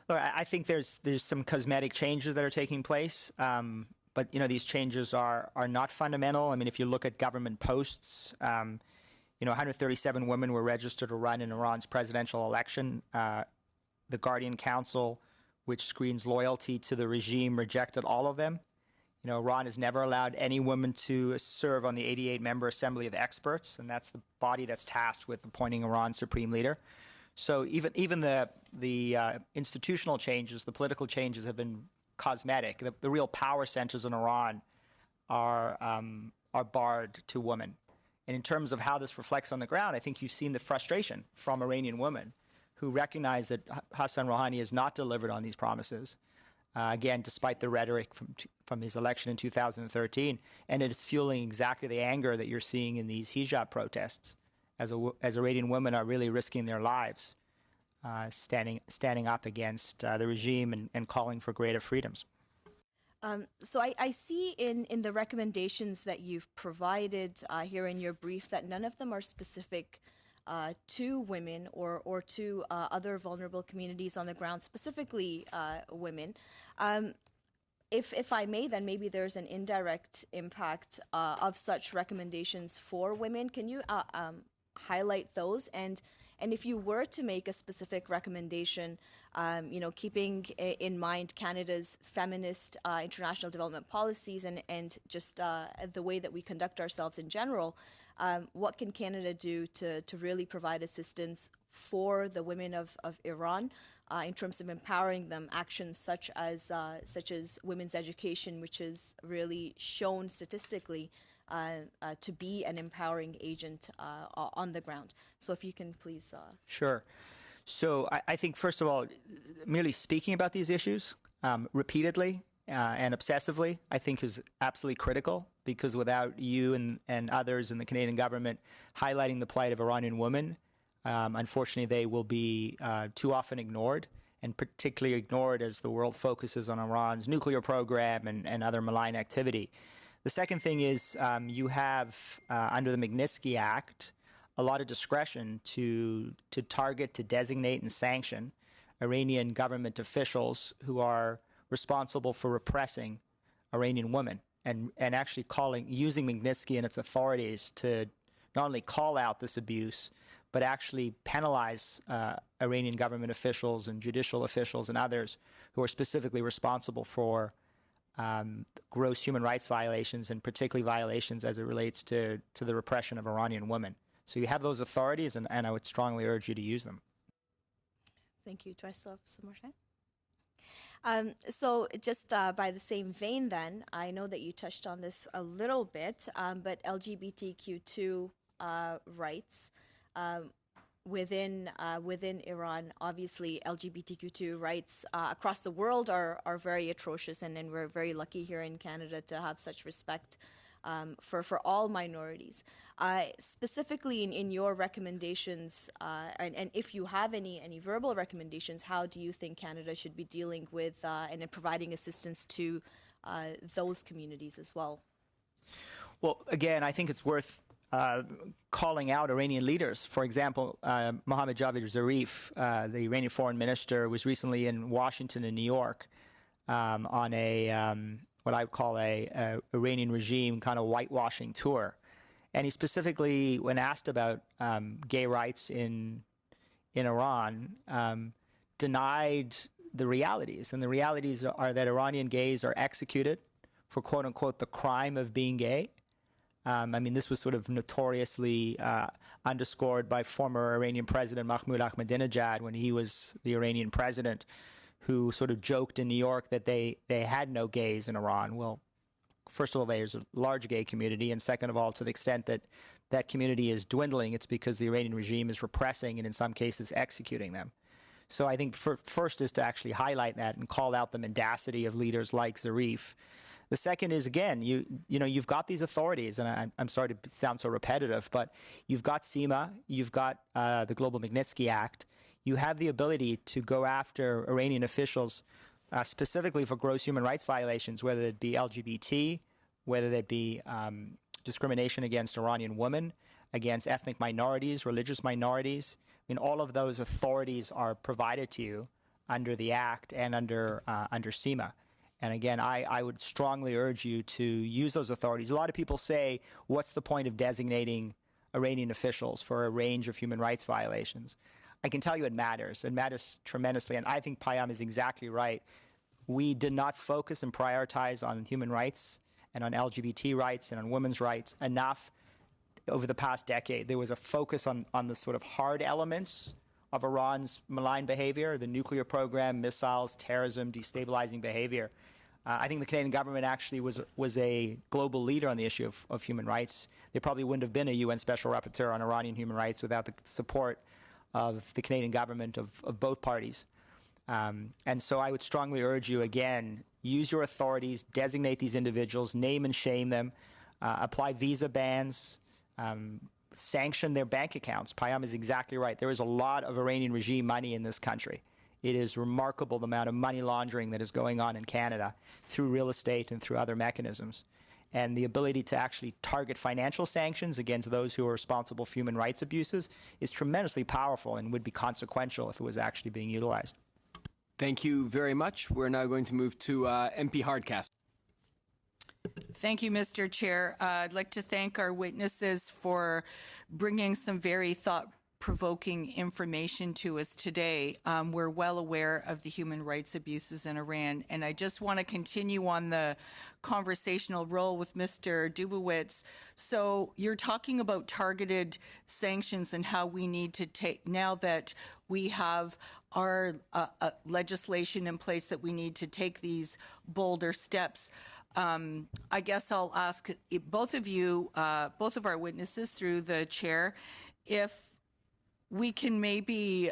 Look, I think there's some cosmetic changes that are taking place, but these changes are not fundamental. I mean, if you look at government posts, 137 women were registered to run in Iran's presidential election. The Guardian Council, which screens loyalty to the regime, rejected all of them. Iran has never allowed any woman to serve on the 88-member Assembly of Experts, and that's the body that's tasked with appointing Iran's supreme leader. So even the institutional changes, the political changes have been cosmetic. The real power centers in Iran are barred to women. And in terms of how this reflects on the ground, I think you've seen the frustration from Iranian women who recognize that Hassan Rouhani has not delivered on these promises, again, despite the rhetoric from his election in 2013. And it is fueling exactly the anger that you're seeing in these hijab protests, as Iranian women are really risking their lives, standing up against the regime and calling for greater freedoms. So I see in the recommendations that you've provided here in your brief that none of them are specific to women or to other vulnerable communities on the ground, specifically women. If I may, then maybe there's an indirect impact of such recommendations for women. Can you highlight those? And if you were to make a specific recommendation, keeping in mind Canada's feminist international development policies and just the way that we conduct ourselves in general, what can Canada do to really provide assistance for the women of Iran in terms of empowering them? Actions such as women's education, which is really shown statistically to be an empowering agent on the ground. So if you can please. Sure. So I think, first of all, merely speaking about these issues repeatedly and obsessively, I think is absolutely critical, because without you and others in the Canadian government highlighting the plight of Iranian women, unfortunately, they will be too often ignored, and particularly ignored as the world focuses on Iran's nuclear program and other malign activity. The second thing is you have, under the Magnitsky Act, a lot of discretion to target, to designate, and sanction Iranian government officials who are responsible for repressing Iranian women, and actually using Magnitsky and its authorities to not only call out this abuse, but actually penalize Iranian government officials and judicial officials and others who are specifically responsible for gross human rights violations, and particularly violations as it relates to the repression of Iranian women. So you have those authorities, and I would strongly urge you to use them. Thank you. Do I still have some more time? So just by the same vein then, I know that you touched on this a little bit, but LGBTQ2 rights within Iran, obviously LGBTQ2 rights across the world are very atrocious, and we're very lucky here in Canada to have such respect for all minorities. Specifically in your recommendations, and if you have any verbal recommendations, how do you think Canada should be dealing with and providing assistance to those communities as well? Well, again, I think it's worth calling out Iranian leaders. For example, Mohammad Javad Zarif, the Iranian foreign minister, was recently in Washington and New York on a what I would call a Iranian regime kind of whitewashing tour. And he specifically, when asked about gay rights in Iran, denied the realities. And the realities are that Iranian gays are executed for, quote unquote, the crime of being gay. I mean, this was sort of notoriously underscored by former Iranian President Mahmoud Ahmadinejad when he was the Iranian president, who sort of joked in New York that they had no gays in Iran. Well, first of all, there's a large gay community, and second of all, to the extent that that community is dwindling, it's because the Iranian regime is repressing and in some cases executing them. So I think first is to actually highlight that and call out the mendacity of leaders like Zarif. The second is, again, you've got these authorities, and I'm sorry to sound so repetitive, but you've got CIMA, you've got the Global Magnitsky Act. You have the ability to go after Iranian officials specifically for gross human rights violations, whether it be LGBT, whether it be discrimination against Iranian women, against ethnic minorities, religious minorities. I mean, all of those authorities are provided to you under the Act and under CIMA. And again, I would strongly urge you to use those authorities. A lot of people say, what's the point of designating Iranian officials for a range of human rights violations? I can tell you it matters. It matters tremendously. And I think Payam is exactly right. We did not focus and prioritize on human rights and on LGBT rights and on women's rights enough over the past decade. There was a focus on the sort of hard elements of Iran's malign behavior, the nuclear program, missiles, terrorism, destabilizing behavior. I think the Canadian government actually was a global leader on the issue of human rights. There probably wouldn't have been a UN Special Rapporteur on Iranian human rights without the support of the Canadian government of both parties. And so I would strongly urge you, again, use your authorities, designate these individuals, name and shame them, apply visa bans, sanction their bank accounts. Payam is exactly right. There is a lot of Iranian regime money in this country. It is remarkable the amount of money laundering that is going on in Canada through real estate and through other mechanisms. And the ability to actually target financial sanctions against those who are responsible for human rights abuses is tremendously powerful and would be consequential if it was actually being utilized. Thank you very much. We're now going to move to MP Hardcastle. Thank you, Mr. Chair. I'd like to thank our witnesses for bringing some very thought-provoking information to us today. We're well aware of the human rights abuses in Iran, and I just want to continue on the conversational role with Mr. Dubowitz. So you're talking about targeted sanctions and how we need to take, now that we have our legislation in place, that we need to take these bolder steps. I guess I'll ask both of you, both of our witnesses through the chair, if we can maybe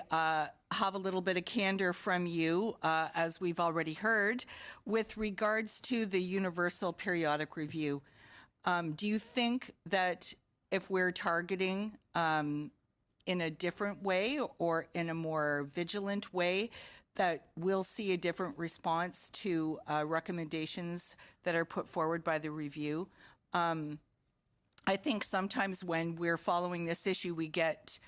have a little bit of candor from you, as we've already heard, with regards to the Universal Periodic Review. Do you think that if we're targeting in a different way or in a more vigilant way, that we'll see a different response to recommendations that are put forward by the review? I think sometimes when we're following this issue, we get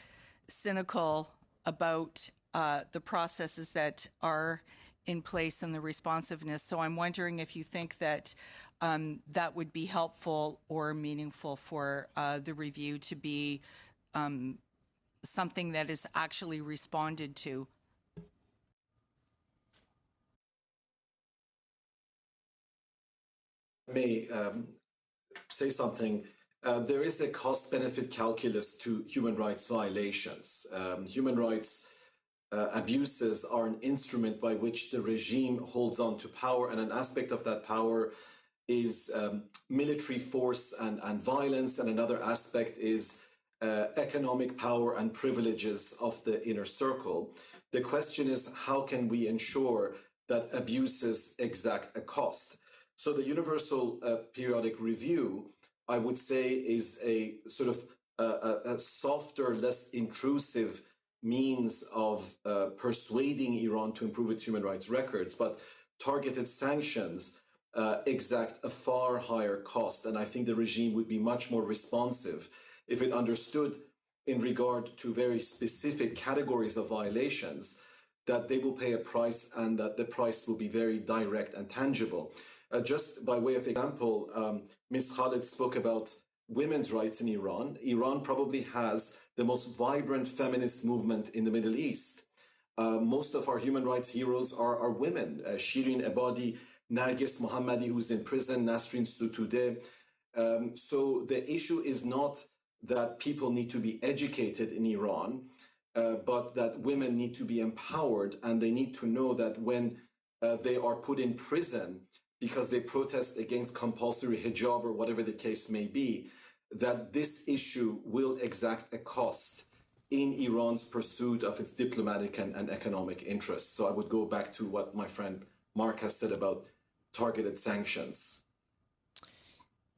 cynical about the processes that are in place and the responsiveness. So I'm wondering if you think that that would be helpful or meaningful for the review to be something that is actually responded to. May say something. There is a cost-benefit calculus to human rights violations. Human rights abuses are an instrument by which the regime holds on to power, and an aspect of that power is military force and violence, and another aspect is economic power and privileges of the inner circle. The question is, how can we ensure that abuses exact a cost? So the Universal Periodic Review, I would say, is a sort of a softer, less intrusive means of persuading Iran to improve its human rights records, but targeted sanctions exact a far higher cost. And I think the regime would be much more responsive if it understood, in regard to very specific categories of violations, that they will pay a price and that the price will be very direct and tangible. Just by way of example, Ms. Khalid spoke about women's rights in Iran. Iran probably has the most vibrant feminist movement in the Middle East. Most of our human rights heroes are women. Shirin Ebadi, Narges Mohammadi, who's in prison, Nasrin Sotoudeh. So the issue is not that people need to be educated in Iran, but that women need to be empowered, and they need to know that when they are put in prison because they protest against compulsory hijab or whatever the case may be, that this issue will exact a cost in Iran's pursuit of its diplomatic and economic interests. So I would go back to what my friend Mark has said about targeted sanctions.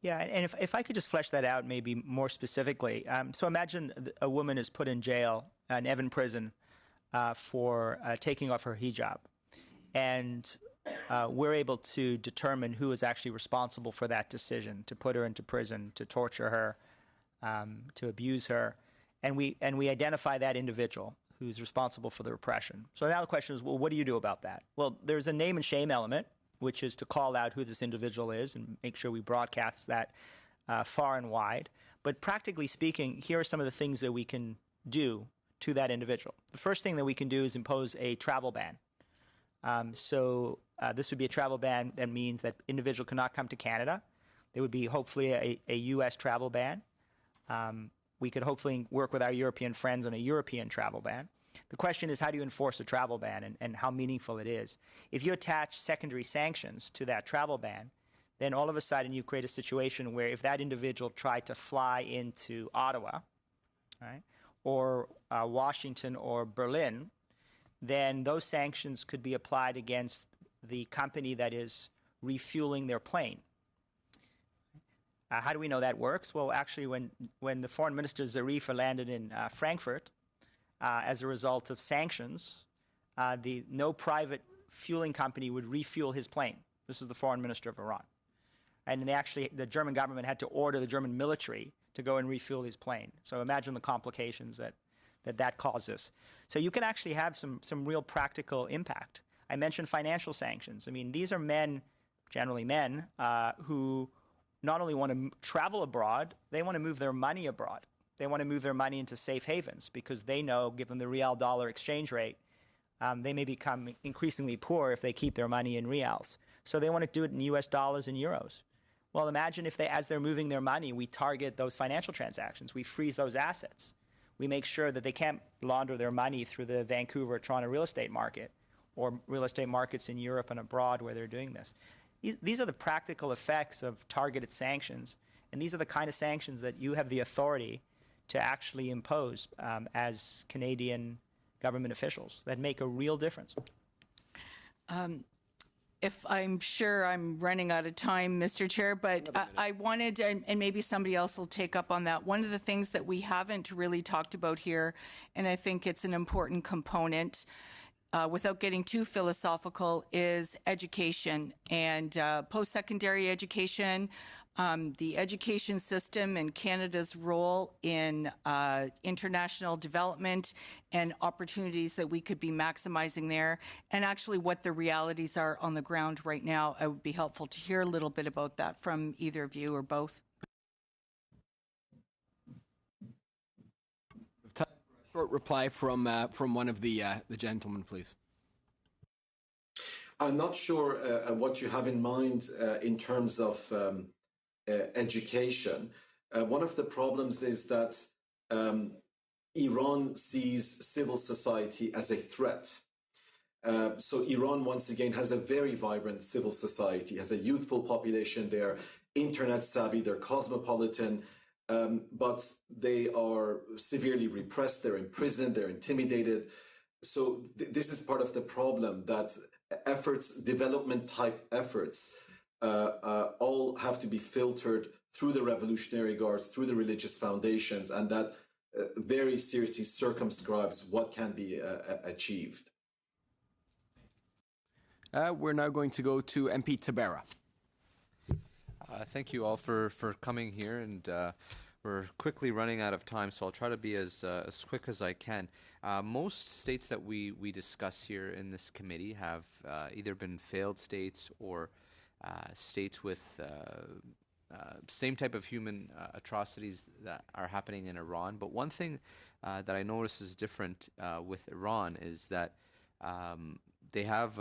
Yeah, and if I could just flesh that out maybe more specifically. So imagine a woman is put in jail, in Evin prison, for taking off her hijab. And we're able to determine who is actually responsible for that decision, to put her into prison, to torture her, to abuse her. And we identify that individual who's responsible for the repression. So now the question is, well, what do you do about that? Well, there's a name and shame element, which is to call out who this individual is and make sure we broadcast that far and wide. But practically speaking, here are some of the things that we can do to that individual. The first thing that we can do is impose a travel ban. This would be a travel ban that means that individual cannot come to Canada. There would be hopefully a U.S. travel ban. We could hopefully work with our European friends on a European travel ban. The question is, how do you enforce a travel ban and how meaningful it is? If you attach secondary sanctions to that travel ban, then all of a sudden you create a situation where if that individual tried to fly into Ottawa, right, or Washington or Berlin, then those sanctions could be applied against the company that is refueling their plane. How do we know that works? Well, actually, when the foreign minister Zarif landed in Frankfurt, as a result of sanctions, no private fueling company would refuel his plane. This is the foreign minister of Iran. And the German government had to order the German military to go and refuel his plane. So imagine the complications that causes. So you can actually have some real practical impact. I mentioned financial sanctions. I mean, these are men, generally men, who not only want to travel abroad, they want to move their money abroad. They want to move their money into safe havens because they know, given the real-dollar exchange rate, they may become increasingly poor if they keep their money in reals. So they want to do it in U.S. dollars and euros. Well, imagine if as they're moving their money, we target those financial transactions. We freeze those assets. We make sure that they can't launder their money through the Vancouver or Toronto real estate market or real estate markets in Europe and abroad where they're doing this. These are the practical effects of targeted sanctions, and these are the kind of sanctions that you have the authority to actually impose as Canadian government officials that make a real difference. If I'm sure I'm running out of time, Mr. Chair, but I wanted, and maybe somebody else will take up on that. One of the things that we haven't really talked about here, and I think it's an important component, without getting too philosophical, is education and post-secondary education, the education system and Canada's role in international development and opportunities that we could be maximizing there, and actually what the realities are on the ground right now. It would be helpful to hear a little bit about that from either of you or both. Short reply from one of the gentlemen, please. I'm not sure what you have in mind in terms of education. One of the problems is that Iran sees civil society as a threat. So Iran, once again, has a very vibrant civil society, has a youthful population. They're internet savvy, they're cosmopolitan, but they are severely repressed, they're imprisoned, they're intimidated. So this is part of the problem, that efforts, development type efforts, all have to be filtered through the Revolutionary Guards, through the religious foundations, and that very seriously circumscribes what can be achieved. We're now going to go to MP Tabera. Thank you all for coming here, and we're quickly running out of time, so I'll try to be as quick as I can. Most states that we discuss here in this committee have either been failed states or states with same type of human atrocities that are happening in Iran. But one thing that I notice is different with Iran is that they have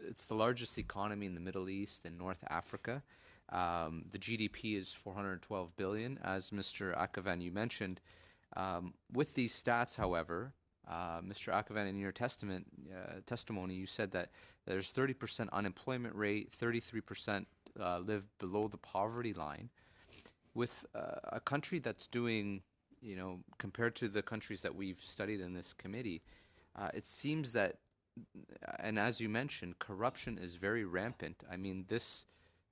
it's the largest economy in the Middle East and North Africa. The GDP is 412 billion, as Mr. Akhavan, you mentioned. With these stats, however, Mr. Akhavan, in your testimony, you said that there's 30% unemployment rate, 33% live below the poverty line. With a country that's doing, compared to the countries that we've studied in this committee, it seems that, and as you mentioned, corruption is very rampant. I mean, this,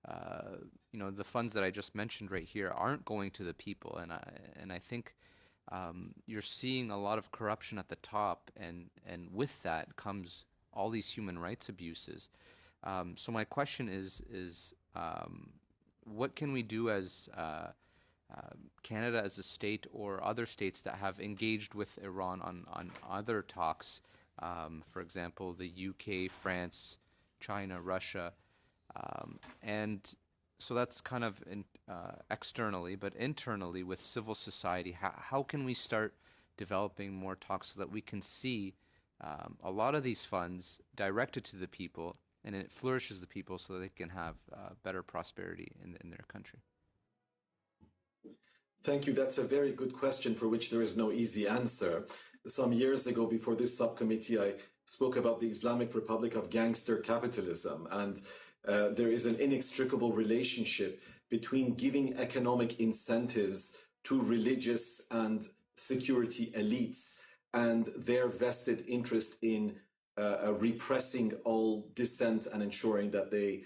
the funds that I just mentioned right here aren't going to the people, and I think you're seeing a lot of corruption at the top, and with that comes all these human rights abuses. So my question is what can we do as Canada as a state or other states that have engaged with Iran on other talks, for example, the UK, France, China, Russia, and so that's kind of externally, but internally with civil society, how can we start developing more talks so that we can see a lot of these funds directed to the people, and it flourishes the people so that they can have better prosperity in their country? Thank you. That's a very good question for which there is no easy answer. Some years ago, before this subcommittee, I spoke about the Islamic Republic of gangster capitalism, and there is an inextricable relationship between giving economic incentives to religious and security elites and their vested interest in repressing all dissent and ensuring that they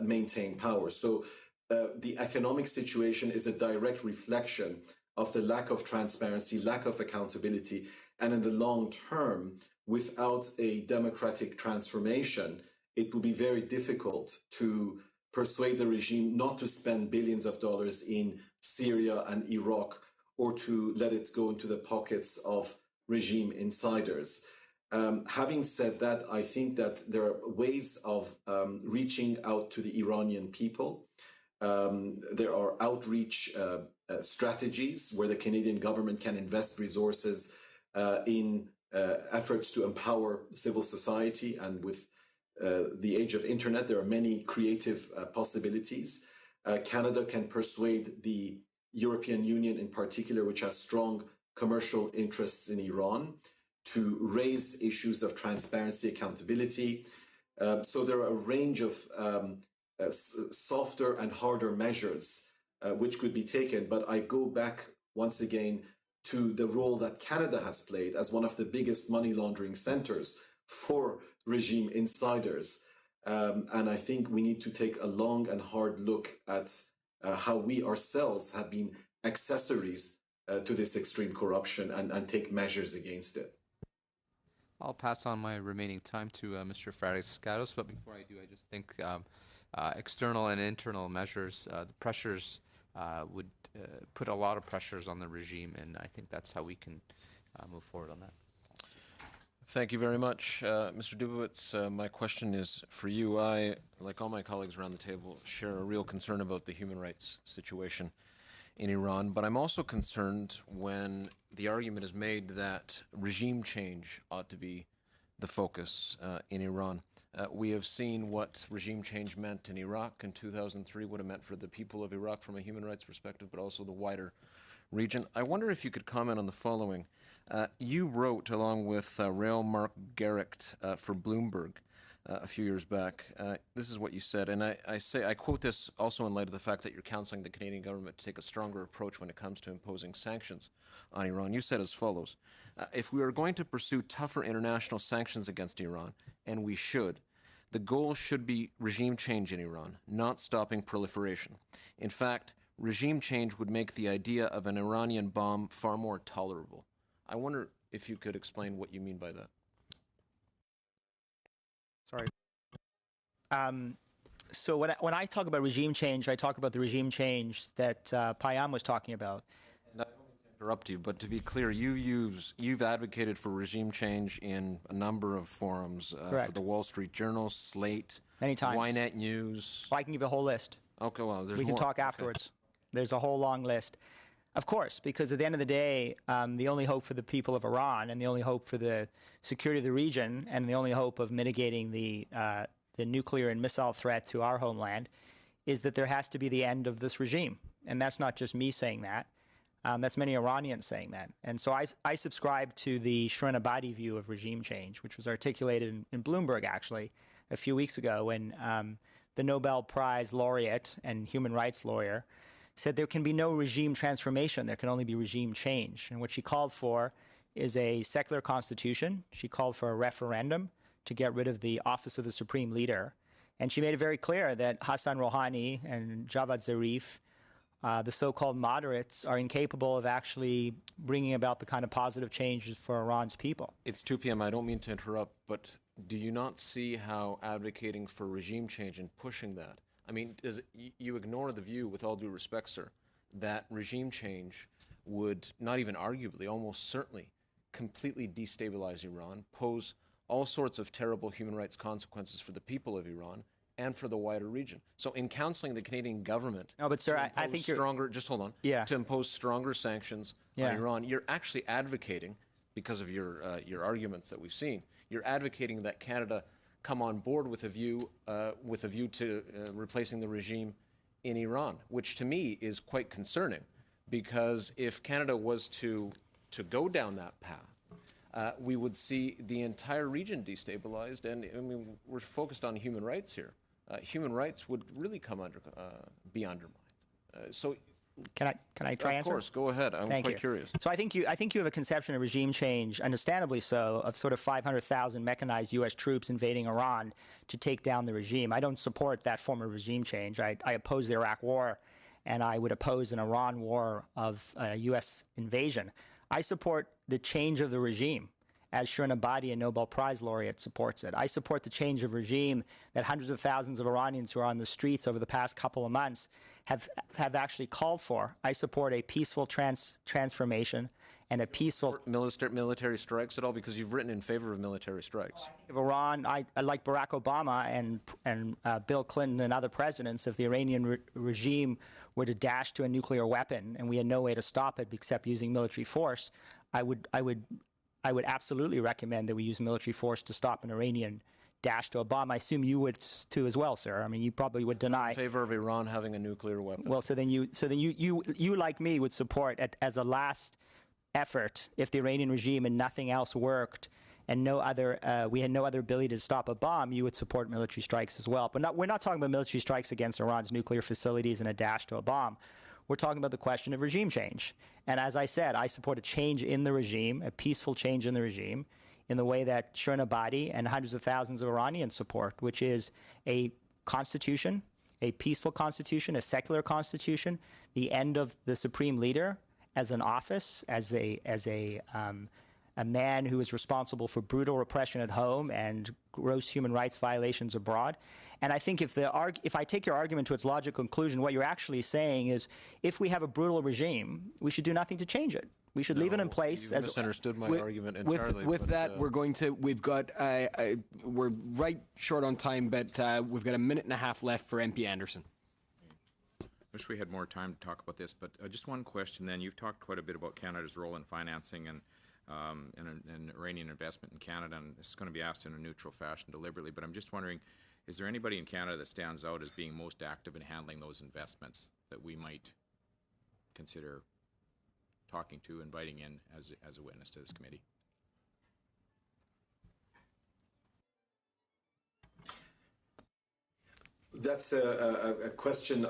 maintain power. So the economic situation is a direct reflection of the lack of transparency, lack of accountability, and in the long term, without a democratic transformation, it will be very difficult to persuade the regime not to spend billions of dollars in Syria and Iraq, or to let it go into the pockets of regime insiders. Having said that, I think that there are ways of reaching out to the Iranian people. There are outreach strategies where the Canadian government can invest resources in efforts to empower civil society, and with the age of internet, there are many creative possibilities. Canada can persuade the European Union in particular, which has strong commercial interests in Iran, to raise issues of transparency, accountability. So there are a range of softer and harder measures which could be taken. But I go back once again to the role that Canada has played as one of the biggest money laundering centers for regime insiders. And I think we need to take a long and hard look at how we ourselves have been accessories to this extreme corruption and take measures against it. I'll pass on my remaining time to Mr. Fradiskatos, but before I do, I just think external and internal measures, the pressures would put a lot of pressures on the regime, and I think that's how we can move forward on that. Thank you very much, Mr. Dubowitz. My question is for you. I, like all my colleagues around the table, share a real concern about the human rights situation in Iran, but I'm also concerned when the argument is made that regime change ought to be the focus in Iran. We have seen what regime change meant in Iraq in 2003, what it meant for the people of Iraq from a human rights perspective, but also the wider region. I wonder if you could comment on the following. You wrote, along with Rael Mark Garrick for Bloomberg a few years back, this is what you said, and I quote this also in light of the fact that you're counseling the Canadian government to take a stronger approach when it comes to imposing sanctions on Iran. You said as follows: if we are going to pursue tougher international sanctions against Iran, and we should, the goal should be regime change in Iran, not stopping proliferation. In fact, regime change would make the idea of an Iranian bomb far more tolerable. I wonder if you could explain what you mean by that. Sorry. So when I talk about regime change, I talk about the regime change that Payam was talking about. And I don't mean to interrupt you, but to be clear, you've advocated for regime change in a number of forums, for the Wall Street Journal, Slate, many times, Ynet News. Well, I can give a whole list. Okay, well, there's we can more. talk afterwards. Okay. There's a whole long list. Of course, because at the end of the day, the only hope for the people of Iran and the only hope for the security of the region and the only hope of mitigating the nuclear and missile threat to our homeland is that there has to be the end of this regime. And that's not just me saying that. That's many Iranians saying that. And so I subscribe to the Shirin Ebadi view of regime change, which was articulated in Bloomberg, actually, a few weeks ago when the Nobel Prize laureate and human rights lawyer said there can be no regime transformation, there can only be regime change. And what she called for is a secular constitution. She called for a referendum to get rid of the office of the supreme leader. And she made it very clear that Hassan Rouhani and Javad Zarif, the so-called moderates, are incapable of actually bringing about the kind of positive changes for Iran's people. It's 2 p.m. I don't mean to interrupt, but do you not see how advocating for regime change and pushing that, I mean, you ignore the view, with all due respect, sir, that regime change would not even arguably, almost certainly, completely destabilize Iran, pose all sorts of terrible human rights consequences for the people of Iran and for the wider region. So in counseling the Canadian government, no, but sir, I think you're stronger. Just hold on. Yeah. To impose stronger sanctions on Iran, you're actually advocating, because of your arguments that we've seen, you're advocating that Canada come on board with a view to replacing the regime in Iran, which to me is quite concerning, because if Canada was to go down that path, we would see the entire region destabilized. And I mean, we're focused on human rights here. Human rights would really be undermined. So. Can I try answer? Of course, go ahead. I'm quite curious. So I think you have a conception of regime change, understandably so, of sort of 500,000 mechanized U.S. troops invading Iran to take down the regime. I don't support that form of regime change. I oppose the Iraq War, and I would oppose an Iran war of U.S. invasion. I support the change of the regime, as Shirin Ebadi, a Nobel Prize laureate, supports it. I support the change of regime that hundreds of thousands of Iranians who are on the streets over the past couple of months have actually called for. I support a peaceful transformation and a peaceful... Military strikes at all? Because you've written in favor of military strikes. Of Iran, I like Barack Obama and Bill Clinton and other presidents. If the Iranian regime were to dash to a nuclear weapon and we had no way to stop it except using military force, I would absolutely recommend that we use military force to stop an Iranian dash to a bomb. I assume you would too as well, sir. I mean, you probably would deny. In favor of Iran having a nuclear weapon. Well, so then you like me would support as a last effort, if the Iranian regime and nothing else worked, and we had no other ability to stop a bomb, you would support military strikes as well. But we're not talking about military strikes against Iran's nuclear facilities and a dash to a bomb. we're talking about the question of regime change. And as I said, I support a change in the regime, a peaceful change in the regime, in the way that Shirin Ebadi and hundreds of thousands of Iranians support, which is a constitution, a peaceful constitution, a secular constitution, the end of the supreme leader as an office, as a man who is responsible for brutal repression at home and gross human rights violations abroad. And I think if I take your argument to its logical conclusion, what you're actually saying is, if we have a brutal regime, we should do nothing to change it. We should leave it in place. You misunderstood my argument entirely. With that, we're right short on time, but we've got a minute and a half left for MP Anderson. Wish we had more time to talk about this, but just one question then. You've talked quite a bit about Canada's role in financing and Iranian investment in Canada, and this is going to be asked in a neutral fashion deliberately, but I'm just wondering, is there anybody in Canada that stands out as being most active in handling those investments that we might consider talking to, inviting in as a witness to this committee? That's a question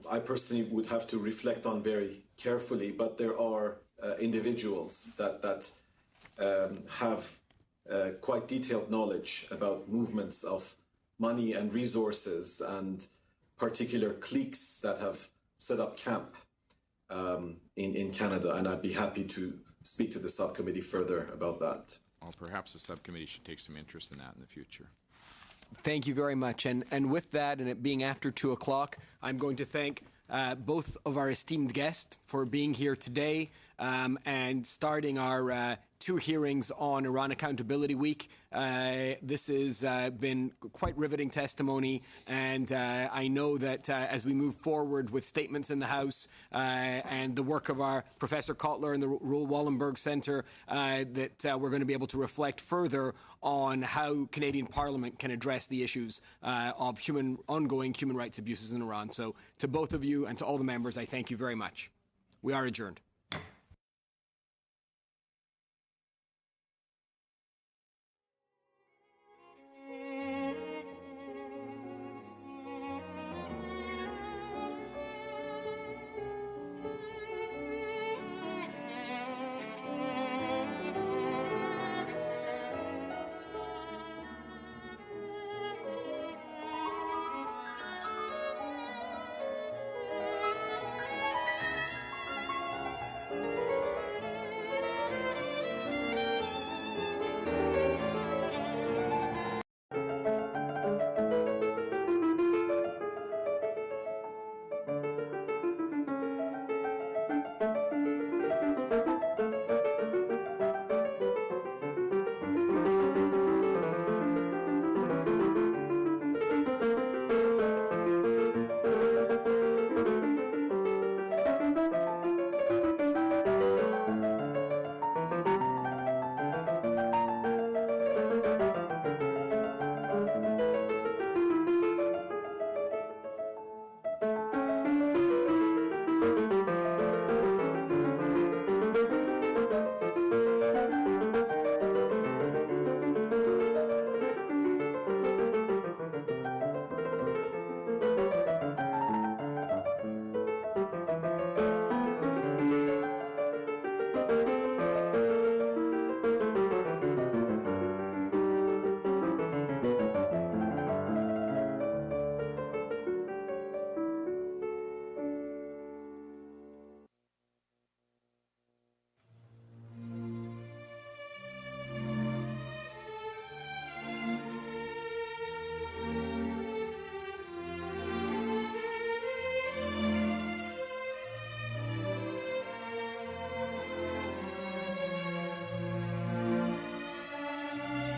I personally would have to reflect on very carefully, but there are individuals that have quite detailed knowledge about movements of money and resources and particular cliques that have set up camp in Canada, and I'd be happy to speak to the subcommittee further about that. Well, perhaps the subcommittee should take some interest in that in the future. Thank you very much. And with that, and it being after 2 o'clock, I'm going to thank both of our esteemed guests for being here today and starting our 2 hearings on Iran Accountability Week. This has been quite riveting testimony, and I know that as we move forward with statements in the House and the work of our Professor Kotler and the Roel Wallenberg Centre, that we're going to be able to reflect further on how Canadian Parliament can address the issues of ongoing human rights abuses in Iran. So to both of you and to all the members, I thank you very much. We are adjourned.